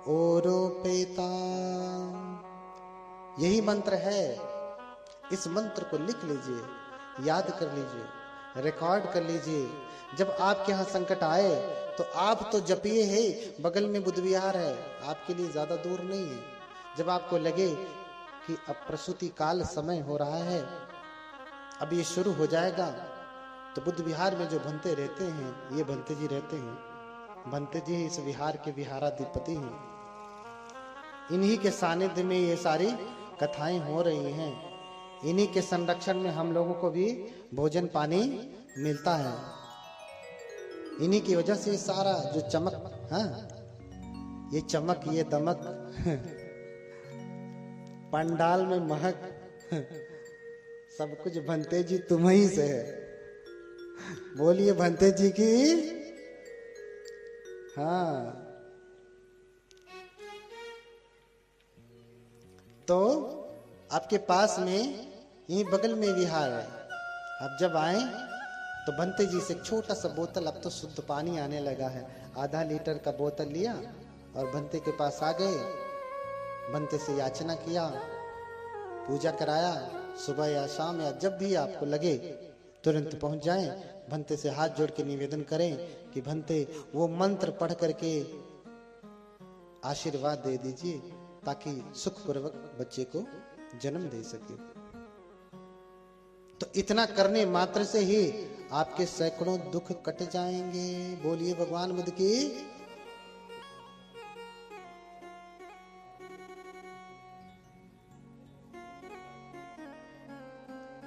ओरोपेता। यही मंत्र है। इस मंत्र को लिख लीजिए, याद कर लीजिए, रिकॉर्ड कर लीजिए। जब आपके यहाँ संकट आए तो आप तो जपिए है, बगल में बुद्ध विहार है, आपके लिए ज्यादा दूर नहीं है। जब आपको लगे कि अब प्रसूति काल समय हो रहा है, अब ये शुरू हो जाएगा, तो बुद्ध विहार में जो भंते रहते हैं, ये भंते जी रहते हैं। भंते जी इस विहार के विहाराधिपति हैं। इन्हीं के सानिध्य में ये सारी कथाएं हो रही हैं। इन्हीं के संरक्षण में हम लोगों को भी भोजन पानी मिलता है। इन्हीं की वजह से सारा जो चमक, हाँ, ये चमक, ये दमक, पंडाल में महक, सब कुछ भंते जी तुम्हीं से है। बोलिए भंते जी की। हाँ, तो आपके पास में यहीं बगल में विहार है। आप जब आए तो भंते जी से छोटा सा बोतल, अब तो शुद्ध पानी आने लगा है, आधा लीटर का बोतल लिया और भंते के पास आ गए। भंते से याचना किया, पूजा कराया। सुबह या शाम या जब भी आपको लगे तुरंत पहुंच जाएं। भंते से हाथ जोड़ के निवेदन करें कि भंते वो मंत्र पढ़ करके आशीर्वाद दे दीजिए ताकि सुखपूर्वक बच्चे को जन्म दे सके। तो इतना करने मात्र से ही आपके सैकड़ों दुख कट जाएंगे। बोलिए भगवान बुद्ध की।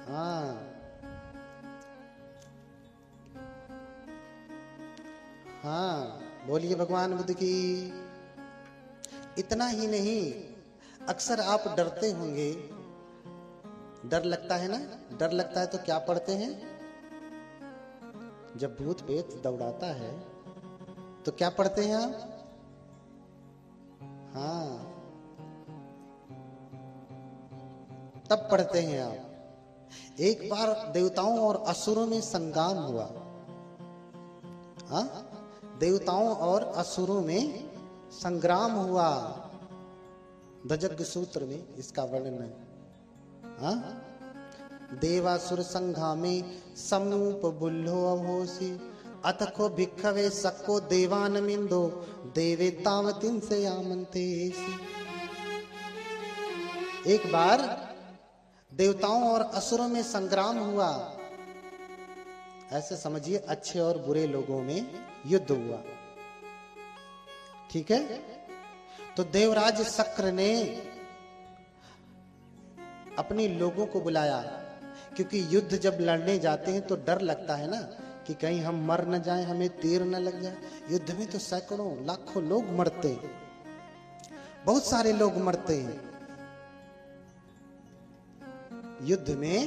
हाँ, हाँ, बोलिए भगवान बुद्ध की। इतना ही नहीं, अक्सर आप डरते होंगे, डर लगता है ना। डर लगता है तो क्या पढ़ते हैं? जब भूत प्रेत दौड़ाता है तो क्या पढ़ते हैं आप? हाँ, तब पढ़ते हैं आप। एक बार देवताओं और असुरों में संग्राम हुआ। हाँ, देवताओं और असुरों में संग्राम हुआ। दजग्ग सूत्र में इसका वर्णन है। हाँ, देवासुर संघामे समूप बुल्लो अभोसी अथको भिक्खवे सक्को देवानमिंदो देवे तावतिन से आमंतेसी। एक बार देवताओं और असुरों में संग्राम हुआ। ऐसे समझिए, अच्छे और बुरे लोगों में युद्ध हुआ। ठीक है। तो देवराज शक्र ने अपने लोगों को बुलाया, क्योंकि युद्ध जब लड़ने जाते हैं तो डर लगता है ना कि कहीं हम मर न जाएं, हमें तीर न लग जाए। युद्ध में तो सैकड़ों लाखों लोग मरते हैं, बहुत सारे लोग मरते हैं। युद्ध में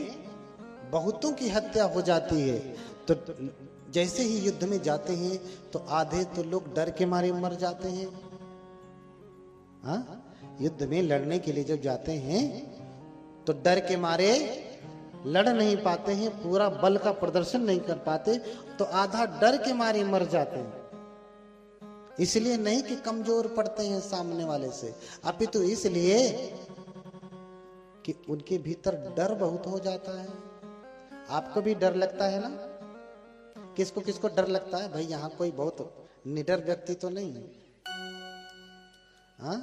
बहुतों की हत्या हो जाती है। तो जैसे ही युद्ध में जाते हैं तो आधे तो लोग डर के मारे मर जाते हैं। हाँ, युद्ध में लड़ने के लिए जब जाते हैं तो डर के मारे लड़ नहीं पाते हैं, पूरा बल का प्रदर्शन नहीं कर पाते, तो आधा डर के मारे मर जाते हैं। इसलिए नहीं कि कमजोर पड़ते हैं सामने वाले से, अपितु इसलिए कि उनके भीतर डर बहुत हो जाता है। आपको भी डर लगता है ना? किसको किसको डर लगता है भाई? यहाँ कोई बहुत निडर व्यक्ति तो नहीं है? हाँ,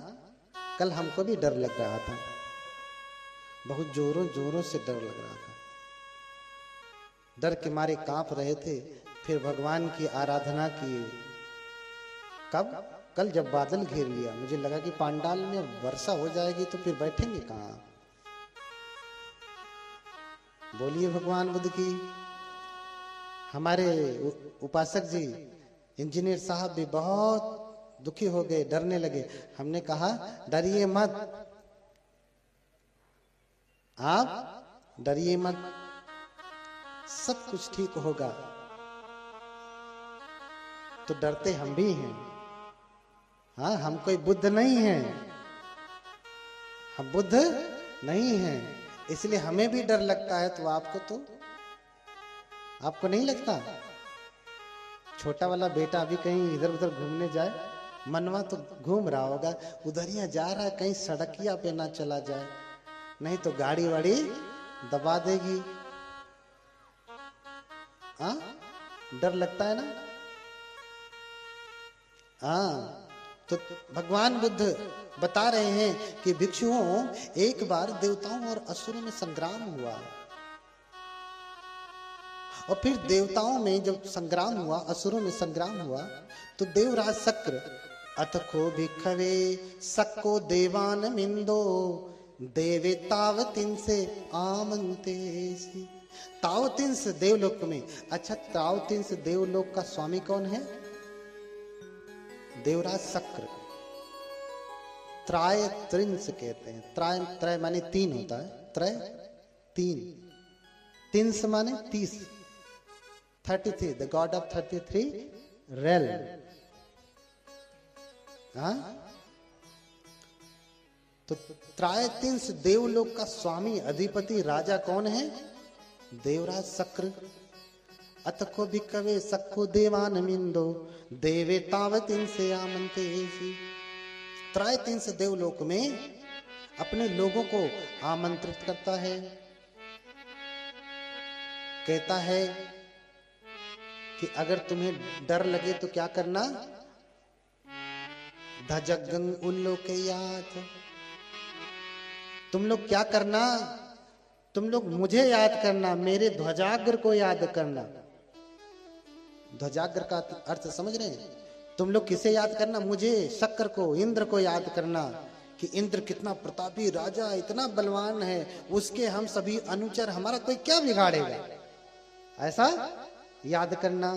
कल हमको भी डर लग रहा था, बहुत जोरों जोरों से डर लग रहा था। डर के मारे कांप रहे थे। फिर भगवान की आराधना की। कब? कल जब बादल घेर लिया, मुझे लगा कि पांडाल में वर्षा हो जाएगी तो फिर बैठेंगे कहाँ। बोलिए भगवान बुद्ध की। हमारे उपासक जी, इंजीनियर साहब भी बहुत दुखी हो गए, डरने लगे। हमने कहा डरिए मत, आप डरिए मत, सब कुछ ठीक होगा। तो डरते हम भी हैं। हाँ, हम कोई बुद्ध नहीं हैं, हम बुद्ध नहीं हैं, इसलिए हमें भी डर लगता है। तो आपको नहीं लगता? छोटा वाला बेटा अभी कहीं इधर उधर घूमने जाए, मनवा तो घूम रहा होगा, उधर ही जा रहा है, कहीं सड़किया पे ना चला जाए, नहीं तो गाड़ी वाड़ी दबा देगी। हाँ, डर लगता है ना। हाँ, तो भगवान बुद्ध बता रहे हैं कि भिक्षुओं, एक बार देवताओं और असुरों में संग्राम हुआ, और फिर देवताओं में जब संग्राम हुआ, असुरों में संग्राम हुआ, तो देवराज शक्र अतको भिक्षवे सक्को देवान मिंदो देवे तावतिन से आमंतेसी। तावतिंस देवलोक में। अच्छा, तावतिंस देवलोक का स्वामी कौन है? देवराज शक्र। त्राय त्रिंस कहते हैं। त्राय, त्रय माने तीन होता है, त्रय तीन, तिंस माने 30, 33, द गॉड ऑफ 33 रेल्म। हाँ, तो त्रायतिंस देवलोक का स्वामी अधिपति राजा कौन है? देवराज शक्र। अतको भिक्खवे सक्को देवान मिंदो देवे तावतिन से आमंत्रेसि। त्रायतिंस देवलोक में अपने लोगों को आमंत्रित करता है, कहता है कि अगर तुम्हें डर लगे तो क्या करना? धजगंग उल्लोकयात। तुम लोग क्या करना? तुम लोग मुझे याद करना, मेरे ध्वजाग्र को याद करना। ध्वजाग्र का अर्थ समझ रहे हैं? तुम लोग किसे याद करना? मुझे, शक्र को, इंद्र को याद करना कि इंद्र कितना प्रतापी राजा, इतना बलवान है, उसके हम सभी अनुचर, हमारा कोई क्या बिगाड़ेगा, ऐसा याद करना।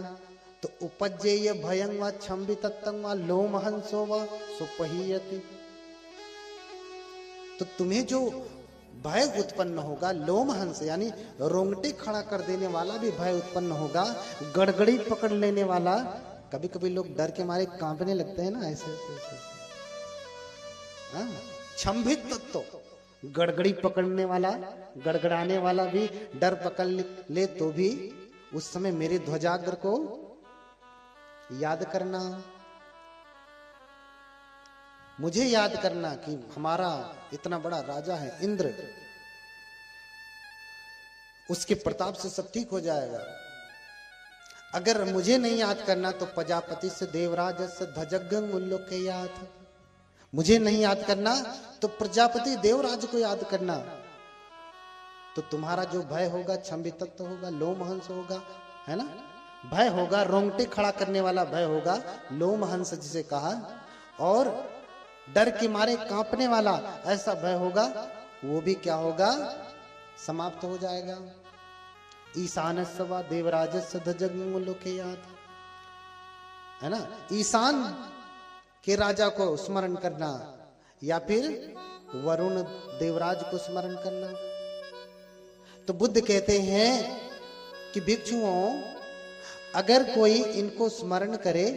तो उपज्जेय भयं व छम्बितत्तं व लोमहंसो व सुपहीयति। तो तुम्हें जो भय उत्पन्न होगा, लोमहंस यानी रोंगटे खड़ा कर देने वाला भी भय उत्पन्न होगा, गड़गड़ी पकड़ लेने वाला। कभी कभी लोग डर के मारे कांपने लगते हैं ना, ऐसे ऐसे। हाँ, छम्भित तत्व, गड़गड़ी पकड़ने वाला, गड़गड़ाने वाला भी डर पकड़ ले तो भी उस समय मेरे ध्वजाग्र को याद करना, मुझे याद करना कि हमारा इतना बड़ा राजा है इंद्र, उसके प्रताप से सब ठीक हो जाएगा। अगर मुझे नहीं याद करना तो प्रजापति से देवराज से ध्वजगं उल्लोकयात। मुझे नहीं याद करना तो प्रजापति देवराज को याद करना। तो तुम्हारा जो भय होगा, छम्बितत्व होगा, लोमहंस होगा, है ना, भय होगा, रोंगटे खड़ा करने वाला भय होगा, लोमहंस जिसे कहा, और डर के मारे कांपने वाला ऐसा भय होगा, वो भी क्या होगा? समाप्त हो जाएगा। ईशानस्य वा देवराजस्य ध्वजगं उल्लोकयात, है ना, ईशान के राजा को स्मरण करना या फिर वरुण देवराज को स्मरण करना। तो बुद्ध कहते हैं कि भिक्षुओं, अगर कोई इनको स्मरण करे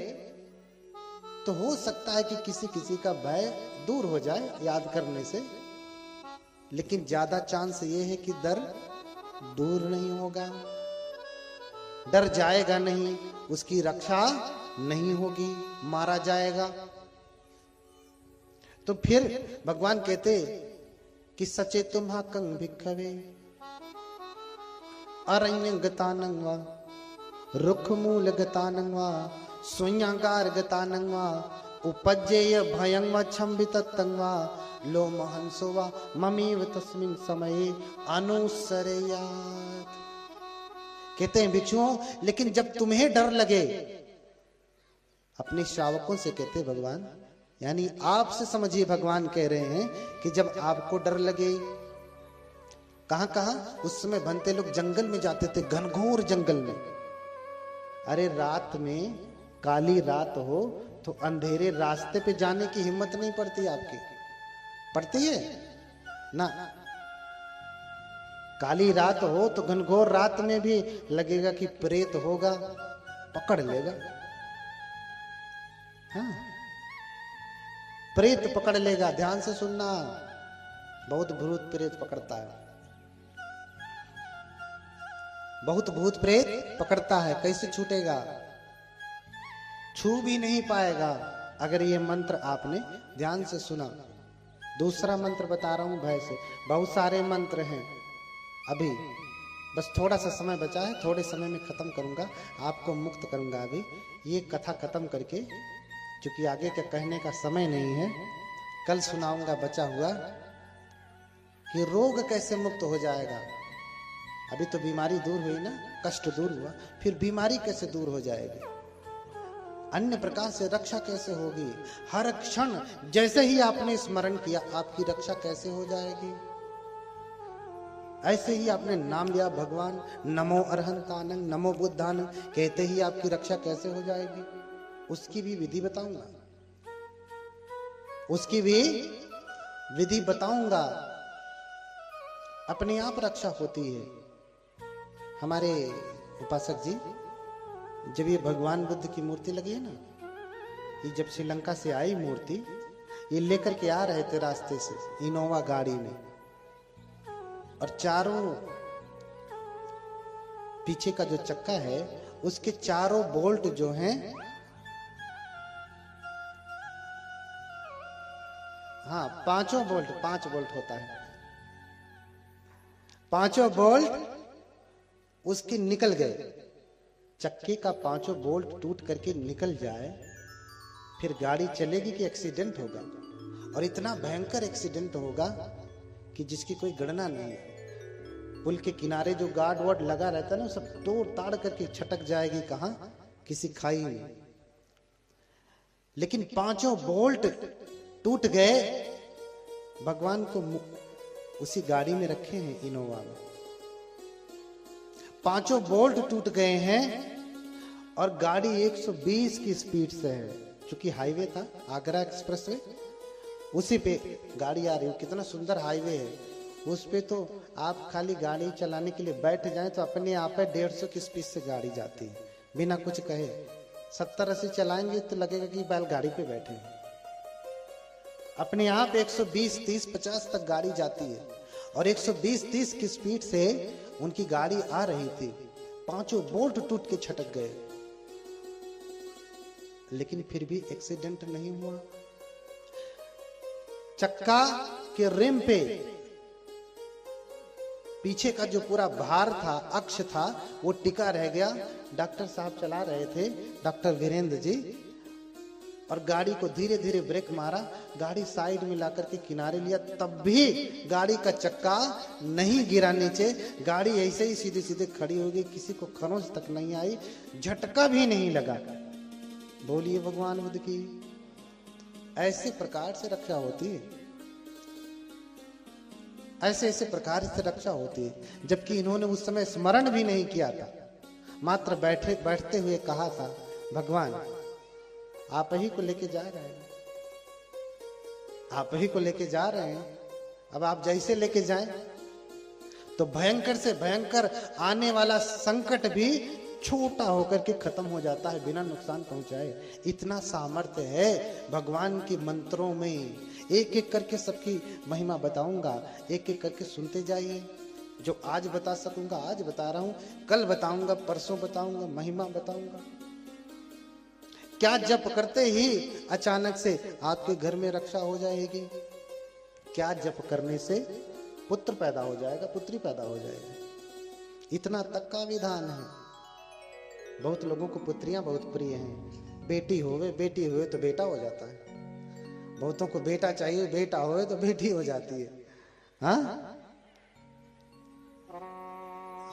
तो हो सकता है कि किसी किसी का भय दूर हो जाए याद करने से, लेकिन ज्यादा चांस ये है कि डर दूर नहीं होगा, डर जाएगा नहीं, उसकी रक्षा नहीं होगी, मारा जाएगा। तो फिर भगवान कहते कि सचेतुम कंग भिक्षवे अरण्य गतानं वा रुख मूल गतानं वा शून्यागार गतानं वा उपज्जेय भयं वा छम्बितत्तं वा लोमहंसो वा ममेव तस्मिन् समये अनुसरेयात्। कहते हैं भिक्षुओं, लेकिन जब तुम्हें डर लगे, अपने श्रावकों से कहते भगवान, यानी आपसे समझिए, भगवान कह रहे हैं कि जब आपको डर लगे, कहां कहां उस समय बनते लोग जंगल में जाते थे, घनघोर जंगल में। अरे रात में, काली रात हो तो अंधेरे रास्ते पे जाने की हिम्मत नहीं पड़ती आपकी, पड़ती है ना? काली रात हो तो घनघोर रात में भी लगेगा कि प्रेत होगा, पकड़ लेगा। हाँ, प्रेत पकड़ लेगा। ध्यान से सुनना, बहुत भूत प्रेत पकड़ता है, बहुत भूत प्रेत पकड़ता है। कैसे छूटेगा? छू भी नहीं पाएगा, अगर ये मंत्र आपने ध्यान से सुना। दूसरा मंत्र बता रहा हूं भय से, बहुत सारे मंत्र हैं, अभी बस थोड़ा सा समय बचा है, थोड़े समय में खत्म करूंगा, आपको मुक्त करूंगा। अभी ये कथा खत्म करके, क्योंकि आगे का कहने का समय नहीं है, कल सुनाऊंगा बचा हुआ कि रोग कैसे मुक्त हो जाएगा। अभी तो बीमारी दूर हुई ना, कष्ट दूर हुआ, फिर बीमारी कैसे दूर हो जाएगी, अन्य प्रकार से रक्षा कैसे होगी। हर क्षण जैसे ही आपने स्मरण किया आपकी रक्षा कैसे हो जाएगी। ऐसे ही आपने नाम लिया भगवान, नमो अरहंतानंग नमो बुद्धानंग, कहते ही आपकी रक्षा कैसे हो जाएगी, उसकी भी विधि बताऊंगा, उसकी भी विधि बताऊंगा। अपने आप रक्षा होती है। हमारे उपासक जी, जब ये भगवान बुद्ध की मूर्ति लगी है ना, ये जब श्रीलंका से आई मूर्ति, ये लेकर के आ रहे थे रास्ते से इनोवा गाड़ी में, और चारों पीछे का जो चक्का है उसके चारों बोल्ट जो हैं, हाँ पांचों बोल्ट, 5 बोल्ट होता है, पांचों बोल्ट उसके निकल गए। चक्के का 5 बोल्ट टूट करके निकल जाए, फिर गाड़ी चलेगी कि एक्सीडेंट होगा, और इतना भयंकर एक्सीडेंट होगा कि जिसकी कोई गणना नहीं है। पुल के किनारे जो गार्ड वार्ड लगा रहता है ना, सब तोड़ ताड़ करके छटक जाएगी कहां, किसी खाई में। लेकिन 5 बोल्ट टूट गए, भगवान को उसी गाड़ी में रखे हैं इनोवा में, 5 बोल्ट टूट गए हैं, और गाड़ी 120 की स्पीड से है, क्योंकि हाईवे था आगरा एक्सप्रेस वे, उसी पे गाड़ी आ रही है। कितना सुंदर हाईवे है, उस पे तो आप खाली गाड़ी चलाने के लिए बैठ जाएं तो अपने आप 150 की स्पीड से गाड़ी जाती है, बिना कुछ कहे। 70-80 चलाएंगे तो लगेगा कि बैलगाड़ी पे बैठे हैं। अपने आप 120, 30, 50 तक गाड़ी जाती है, और 120, 30 की स्पीड से उनकी गाड़ी आ रही थी। 5 बोल्ट टूट के छटक गए, लेकिन फिर भी एक्सीडेंट नहीं हुआ। चक्का के रिम पे पीछे का जो पूरा भार था, अक्ष था, वो टिका रह गया। डॉक्टर साहब चला रहे थे, डॉक्टर वीरेंद्र जी, और गाड़ी को धीरे धीरे ब्रेक मारा, गाड़ी साइड में ला करके किनारे लिया, तब भी गाड़ी का चक्का नहीं गिरा नीचे, गाड़ी ऐसे ही सीधे सीधे खड़ी हो गई, किसी को खरोंच तक नहीं आई, झटका भी नहीं लगा। बोलिए भगवान बुद्ध की। ऐसे प्रकार से रक्षा होती है, ऐसे ऐसे प्रकार से रक्षा होती है। जबकि इन्होंने उस समय स्मरण भी नहीं किया था, मात्र बैठते हुए कहा था, भगवान आप ही को लेके जा रहे हैं, आप ही को लेके जा रहे हैं, अब आप जैसे लेके जाएं तो भयंकर से भयंकर आने वाला संकट भी छोटा होकर के खत्म हो जाता है, बिना नुकसान पहुंचाए। इतना सामर्थ्य है भगवान के मंत्रों में। एक एक करके सबकी महिमा बताऊंगा, एक एक करके सुनते जाइए। जो आज बता सकूंगा आज बता रहा हूं, कल बताऊंगा, परसों बताऊंगा, महिमा बताऊंगा। क्या जप करते ही अचानक से आपके घर में रक्षा हो जाएगी? क्या जप करने से पुत्र पैदा हो जाएगा, पुत्री पैदा हो जाएगी? इतना तक का विधान है। बहुत लोगों को पुत्रियां बहुत प्रिय हैं, बेटी हुए तो बेटा हो जाता है। बहुतों को बेटा चाहिए, बेटा होए तो बेटी हो जाती है। हाँ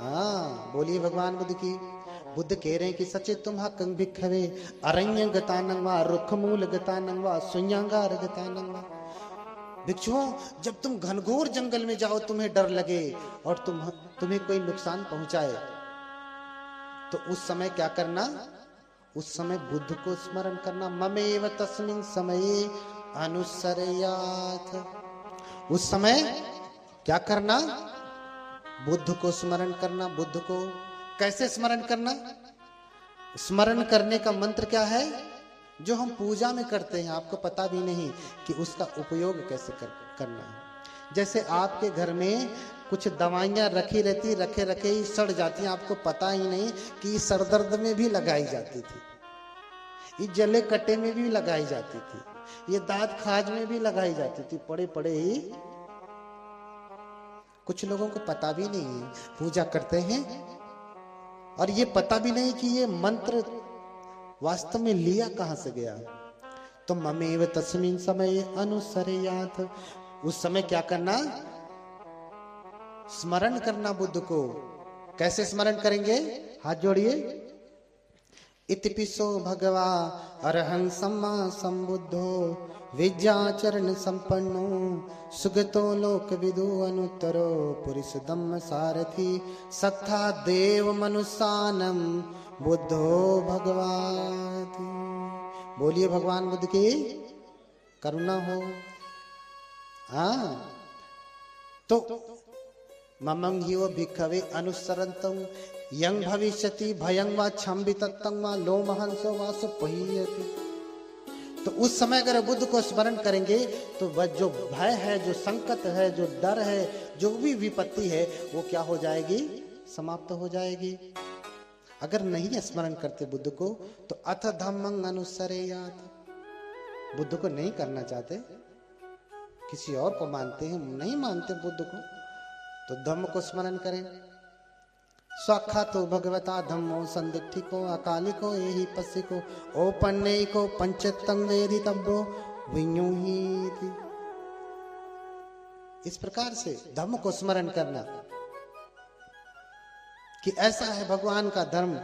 हाँ, बोलिए भगवान बुद्ध की। बुद्ध कह रहे हैं कि सचे तुम्हा कंग भिक्षवे अरण्य गतानंग वा रुख मूल गतानंग वा शून्यागार गतानंग वा। भिक्षुओं, जब तुम घनघोर जंगल में जाओ, तुम्हें डर लगे और तुम्हें कोई नुकसान पहुंचाए, तो उस समय क्या करना? उस समय बुद्ध को स्मरण करना। ममेव तस्मिन् समये अनुसरयाथ। उस समय क्या करना? बुद्ध को स्मरण करना। बुद्ध को कैसे स्मरण करना? स्मरण करने का मंत्र क्या है? जो हम पूजा में करते हैं, आपको पता भी नहीं कि उसका उपयोग कैसे करना है। जैसे आपके घर में कुछ दवाइयां रखी रहती, रखे ही सड़ जाती हैं, आपको पता ही नहीं कि सर दर्द में भी लगाई जाती थी। ये जले कटे में भी लगाई जाती थी, ये दांत खाज में भी लगाई जाती थी, पड़े पड़े ही। कुछ लोगों को पता भी नहीं है, पूजा करते हैं और ये पता भी नहीं कि ये मंत्र वास्तव में लिया कहां से गया। तो ममेव तस्मिन समय अनुसरेयात, उस समय क्या करना, स्मरण करना बुद्ध को। कैसे स्मरण करेंगे, हाथ जोड़िए। इतिपिसो भगवा अरहं सम्मा संबुद्धो विद्याचरण संपन्नो सुगतो लोक विदु अनुत्तरो पुरुष धम्म सारथी सत्था देव मनुष्यानम बुद्धो भगवाति। बोलिए भगवान बुद्ध की करुणा हो। हाँ, तो ममं ह्यो भिक्खवे अनुसरन्तं यं भविष्यति भयं वा छम्बितत्तं वा लोमहंसो वा सुपहीयति। तो उस समय अगर बुद्ध को स्मरण करेंगे तो वह जो भय है, जो संकट है, जो डर है, जो भी विपत्ति है, वो क्या हो जाएगी, समाप्त हो जाएगी। अगर नहीं स्मरण करते बुद्ध को तो अथ धम्मं अनुसरेयात, बुद्ध को नहीं करना चाहते, किसी और को मानते हैं, नहीं मानते बुद्ध को, तो धम्म को स्मरण करें। स्वाख्यातो भगवता धम्मो संदिग्धिको अकालिको एहि पस्सिको ओपन्नेको पंचतंग वेदितव्यो विඤ्ඤुहीति। इस प्रकार से धम्म को स्मरण करना कि ऐसा है भगवान का धर्म।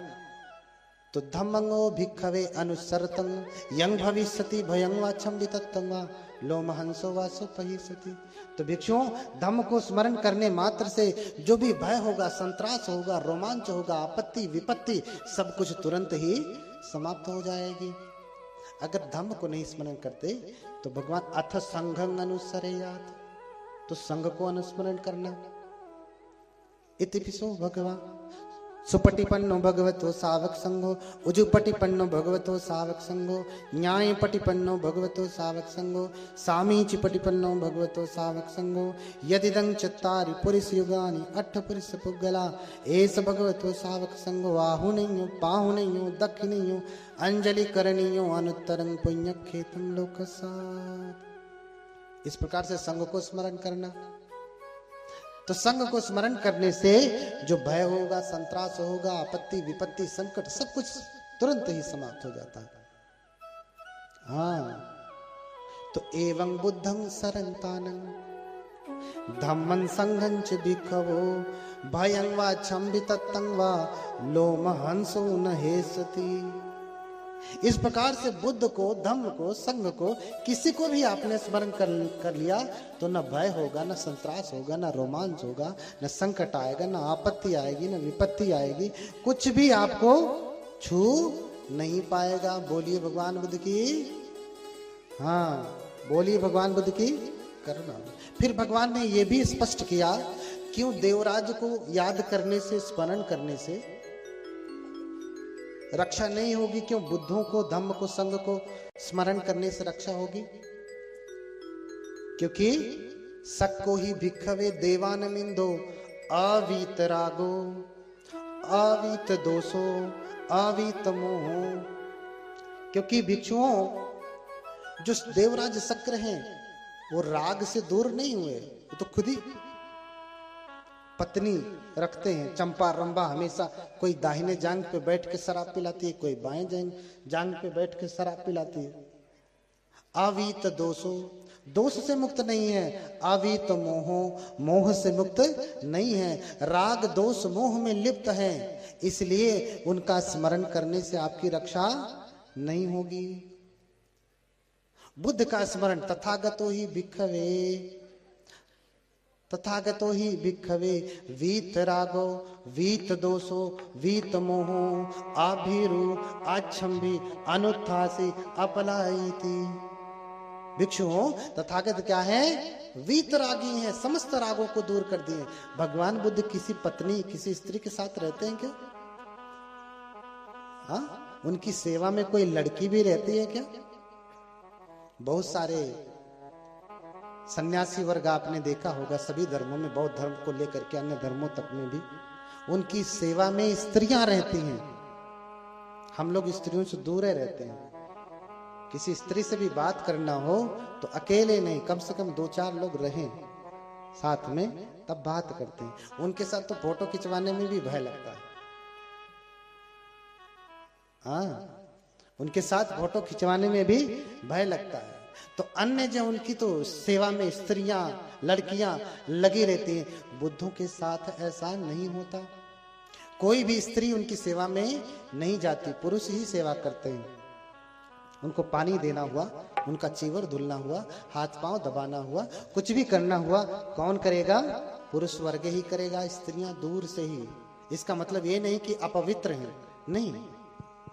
तो धम्मंगो भिक्खवे अनुसरतं यं भविष्यति भयं वा छम्बितत्तं वा लोमहंसो वा सुपहीयति। तो भिक्षुओं, धम्म को स्मरण करने मात्र से जो भी भय होगा, संत्रास होगा, रोमांच होगा, आपत्ति विपत्ति, सब कुछ तुरंत ही समाप्त हो जाएगी। अगर धम्म को नहीं स्मरण करते तो भगवान अथ संघं अनुसरेयात, तो संघ को अनुस्मरण करना। इतिपिसो भगवा सुपटिपन्नो भगवतो सावक संघो उजुपटिपन्नो भगवतो सावक संघो न्यायपटिपन्नो भगवतो सावक संघो सामीचिपटिपन्नो भगवतो सावक संघो यदिदं चत्तारि पुरुष युगानि अट्ठ पुरुष पुग्गला एस भगवतो सावक संघो आहुनेयो पाहुनेयो दक्षिणेयो अंजलि करणीयो अनुत्तरं पुण्यखेतं लोकसात्। इस प्रकार से संघ को स्मरण करना। तो संघ को स्मरण करने से जो भय होगा, संत्रास होगा, आपत्ति विपत्ति संकट, सब कुछ तुरंत ही समाप्त हो जाता है। हाँ, तो एवं बुद्धं सरन्तानं धम्मं संघं च भिक्खवो भयं वा छम्बितत्तं वा लोमहंसो न हेसति। इस प्रकार से बुद्ध को, धम्म को, संघ को, किसी को भी आपने स्मरण कर लिया तो न भय होगा, न संत्रास होगा, न रोमांच होगा, न संकट आएगा, न आपत्ति आएगी, न विपत्ति आएगी, कुछ भी आपको छू नहीं पाएगा। बोलिए भगवान बुद्ध की, हाँ बोलिए भगवान बुद्ध की करुणा। फिर भगवान ने यह भी स्पष्ट किया, क्यों देवराज को याद करने से, स्मरण करने से रक्षा नहीं होगी, क्यों बुद्धों को, धम्म को, संघ को स्मरण करने से रक्षा होगी? क्योंकि सक्को ही भिक्खवे देवानमिंदो अवीत रागो अवीत दोषो अवीत मोहो। क्योंकि भिक्षुओं, जो देवराज शक्र हैं वो राग से दूर नहीं हुए, वो तो खुद ही पत्नी रखते हैं। चंपा रंबा हमेशा कोई दाहिने जांग पे बैठ के शराब पिलाती है, कोई बाएं जांग पे बैठ के शराब पिलाती है। अवीत दोषो, दोष से मुक्त नहीं है। अवीत मोहो, मोह से मुक्त नहीं है। राग दोष मोह में लिप्त है, इसलिए उनका स्मरण करने से आपकी रक्षा नहीं होगी। बुद्ध का स्मरण तथागतो ही भिक्खवे, तथागतो ही भिक्खवे वीत रागो वीत दोषो वीत मोहो आभीरु आच्छम्भी अनुत्थासी अपलायिति। भिक्षुओं, तथागत क्या है? वीत रागी हैं, समस्त रागों को दूर कर दिए। भगवान बुद्ध किसी पत्नी, किसी स्त्री के साथ रहते हैं क्या? हाँ, उनकी सेवा में कोई लड़की भी रहती है क्या? बहुत सारे सन्यासी वर्ग आपने देखा होगा, सभी धर्मों में, बौद्ध धर्म को लेकर के अन्य धर्मों तक में भी उनकी सेवा में स्त्रियां रहती हैं। हम लोग स्त्रियों से दूर रहते हैं। किसी स्त्री से भी बात करना हो तो अकेले नहीं, कम से कम 2-4 लोग रहें साथ में, तब बात करते हैं। उनके साथ तो फोटो खिंचवाने में भी भय लगता है। हाँ, उनके साथ फोटो खिंचवाने में भी भय लगता है। तो अन्य जो उनकी तो सेवा में स्त्रियां लड़कियां लगी रहती हैं, बुद्धों के साथ ऐसा नहीं होता। कोई भी स्त्री उनकी सेवा में नहीं जाती, पुरुष ही सेवा करते हैं। उनको पानी देना हुआ, उनका चीवर धुलना हुआ, हाथ पांव दबाना हुआ, कुछ भी करना हुआ, कौन करेगा? पुरुष वर्ग ही करेगा, स्त्रियां दूर से ही। इसका मतलब ये नहीं कि अपवित्र हैं, नहीं,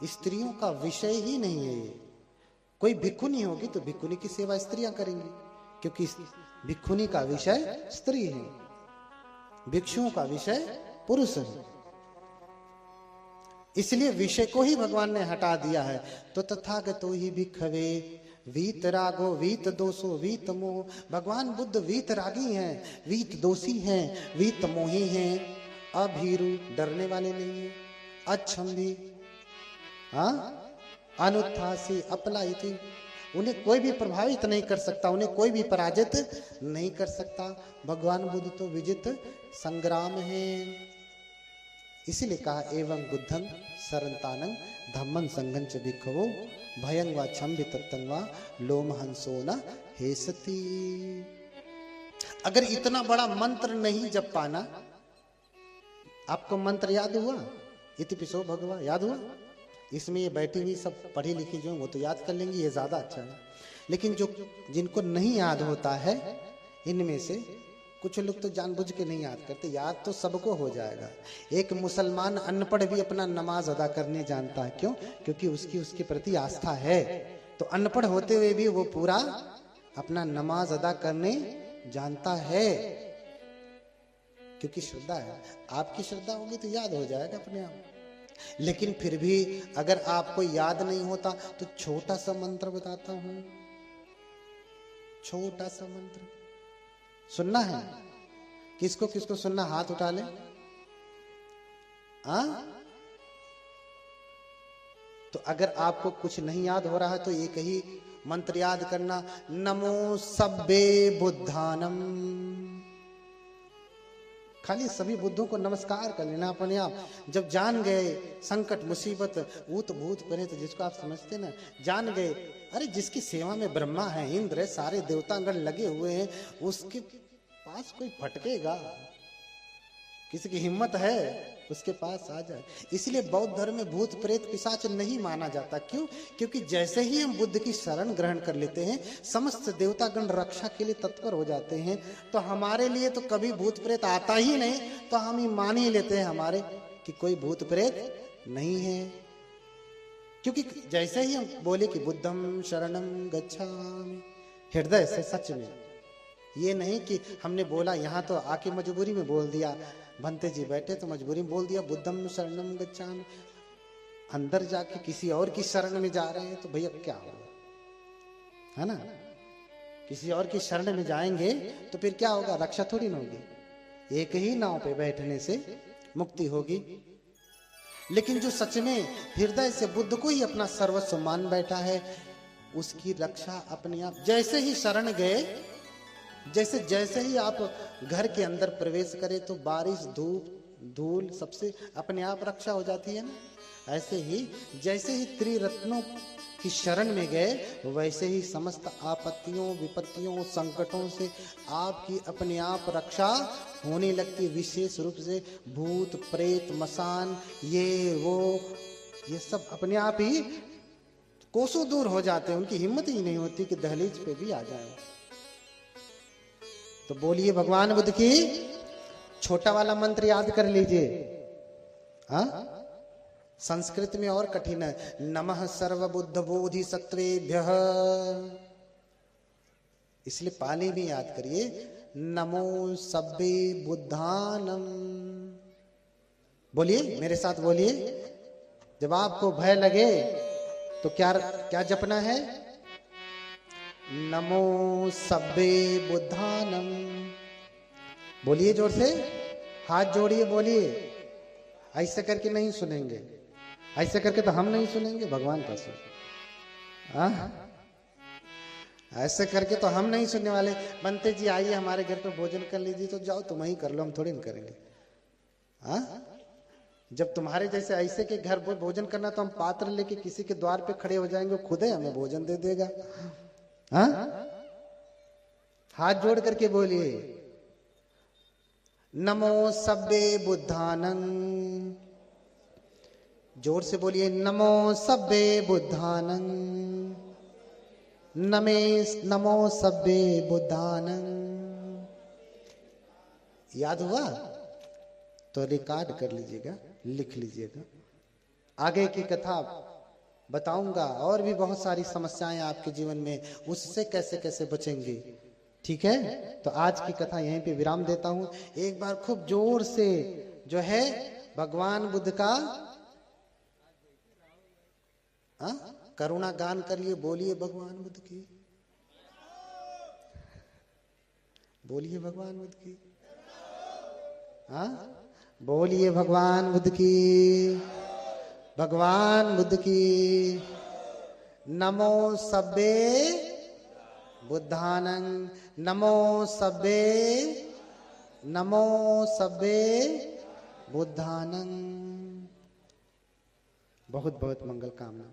स्त्रियों का विषय ही नहीं है ये। कोई भिक्षुनी होगी तो भिक्षुनी की सेवा स्त्रियां करेंगी, क्योंकि भिक्षुनी का विषय स्त्री है, भिक्षुओं का विषय पुरुष है। इसलिए विषय को ही भगवान ने हटा दिया है। तो तथागतो ही भिक्षवे वीत रागो वीत दोषो वीत मोह। भगवान बुद्ध वीत रागी हैं, वीत दोषी हैं, वीत मोही हैं, अभीरु डरने वाले नहीं है, अच्छम्भी, हाँ, अनुत्थासी अपलायिति, उन्हें कोई भी प्रभावित नहीं कर सकता, उन्हें कोई भी पराजित नहीं कर सकता। भगवान बुद्ध तो विजित संग्राम है। इसीलिए कहा एवं बुद्धं शरणतानं धम्मं संघं च भिक्खवो भयं वा छम्भि तत्तं वा लोमहंसो न हेसति। अगर इतना बड़ा मंत्र नहीं जप पाना, आपको मंत्र याद हुआ? इतिपिसो भगवा याद हुआ? इसमें ये बैठी हुई सब पढ़ी लिखी जो वो तो याद कर लेंगी, ये ज्यादा अच्छा है। लेकिन जो जिनको नहीं याद होता है, इनमें से कुछ लोग तो जानबूझ के नहीं याद करते, याद तो सबको हो जाएगा। एक मुसलमान अनपढ़ भी अपना नमाज अदा करने जानता है, क्यों? क्योंकि उसके प्रति आस्था है। तो अनपढ़ होते हुए भी वो पूरा अपना नमाज अदा करने जानता है, क्योंकि श्रद्धा है। आपकी श्रद्धा होगी तो याद हो जाएगा अपने आप। लेकिन फिर भी अगर आपको याद नहीं होता तो छोटा सा मंत्र बताता हूं, छोटा सा मंत्र सुनना है। किसको किसको सुनना, हाथ उठा ले। तो अगर आपको कुछ नहीं याद हो रहा है तो एक ही मंत्र याद करना, नमो सब्बे बुद्धानम। खाली सभी बुद्धों को नमस्कार कर लेना अपने आप। जब जान गए संकट मुसीबत ऊत भूत परे, तो जिसको आप समझते ना, जान गए अरे जिसकी सेवा में ब्रह्मा है, इंद्र है, सारे देवतागण लगे हुए हैं, उसके पास कोई फटकेगा? किसी की हिम्मत है उसके पास आ जाए। इसलिए बौद्ध धर्म में भूत प्रेत पिशाच नहीं माना जाता। क्यों? क्योंकि जैसे ही हम बुद्ध की शरण ग्रहण कर लेते हैं, समस्त देवतागण रक्षा के लिए तत्पर हो जाते हैं। तो हमारे लिए तो कभी भूत प्रेत आता ही नहीं, तो हम ही मान ही लेते हैं हमारे कि कोई भूत प्रेत नहीं है। क्योंकि जैसे ही हम बोले कि बुद्धम शरणम गच्छामि, हृदय से सच में, ये नहीं कि हमने बोला यहाँ तो आके मजबूरी में बोल दिया, भंते जी बैठे तो मजबूरी में बोल दिया बुद्धम शरणम गच्छामि, अंदर जाके किसी और की शरण में जा रहे हैं तो भैया क्या होगा, है ना? किसी और की शरण में जाएंगे तो फिर क्या होगा? रक्षा थोड़ी ना होगी। एक ही नाव पे बैठने से मुक्ति होगी। लेकिन जो सच में हृदय से बुद्ध को ही अपना सर्वस्व मान बैठा है, उसकी रक्षा अपने आप। जैसे ही शरण गए, जैसे ही आप घर के अंदर प्रवेश करें तो बारिश धूप धूल सबसे अपने आप रक्षा हो जाती है ना। ऐसे ही जैसे ही त्रिरत्नों की शरण में गए, वैसे ही समस्त आपत्तियों विपत्तियों संकटों से आपकी अपने आप रक्षा होने लगती। विशेष रूप से भूत प्रेत मसान ये सब अपने आप ही कोसों दूर हो जाते हैं। उनकी हिम्मत ही नहीं होती कि दहलीज पे भी आ जाए। तो बोलिए भगवान बुद्ध की छोटा वाला मंत्र याद कर लीजिए। हाँ, संस्कृत में और कठिन है, नमः सर्वबुद्ध बोधि सत्वेभ्यः। इसलिए पाली में याद करिए, नमो सब्बे बुद्धानम। बोलिए मेरे साथ, बोलिए। जब आपको भय लगे तो क्या जपना है? नमो सब्बे बुद्धानम। बोलिए जोर से, हाथ जोड़िए, बोलिए। ऐसे करके नहीं सुनेंगे, ऐसे करके तो हम नहीं सुनेंगे, भगवान का सुन। ऐसे करके तो हम नहीं सुनने वाले। बनते जी आइए हमारे घर पे भोजन कर लीजिए, तो जाओ तुम ही कर लो, हम थोड़ी न करेंगे। हाँ, जब तुम्हारे जैसे ऐसे के घर पर भोजन करना, तो हम पात्र लेके किसी के द्वार पे खड़े हो जाएंगे, खुद ही हमें भोजन दे देगा। हाँ, हाथ जोड़ करके बोलिए नमो सब्बे बुद्धानं। जोर से बोलिए नमो सब्बे बुद्धानं। नमो सब्बे बुद्धानं। याद हुआ तो रिकॉर्ड कर लीजिएगा, लिख लीजिएगा। आगे की कथा बताऊंगा, और भी बहुत सारी समस्याएं आपके जीवन में, उससे कैसे कैसे बचेंगे। ठीक है, तो आज की कथा यहीं पे विराम देता हूं। एक बार खूब जोर से जो है भगवान बुद्ध का करुणा गान करिए। बोलिए भगवान बुद्ध की, बोलिए भगवान बुद्ध की। हाँ, बोलिए भगवान बुद्ध की, भगवान बुद्ध की। नमो सब्बे बुद्धानं। नमो सब्बे, नमो सब्बे बुद्धानं। बहुत बहुत मंगल कामना।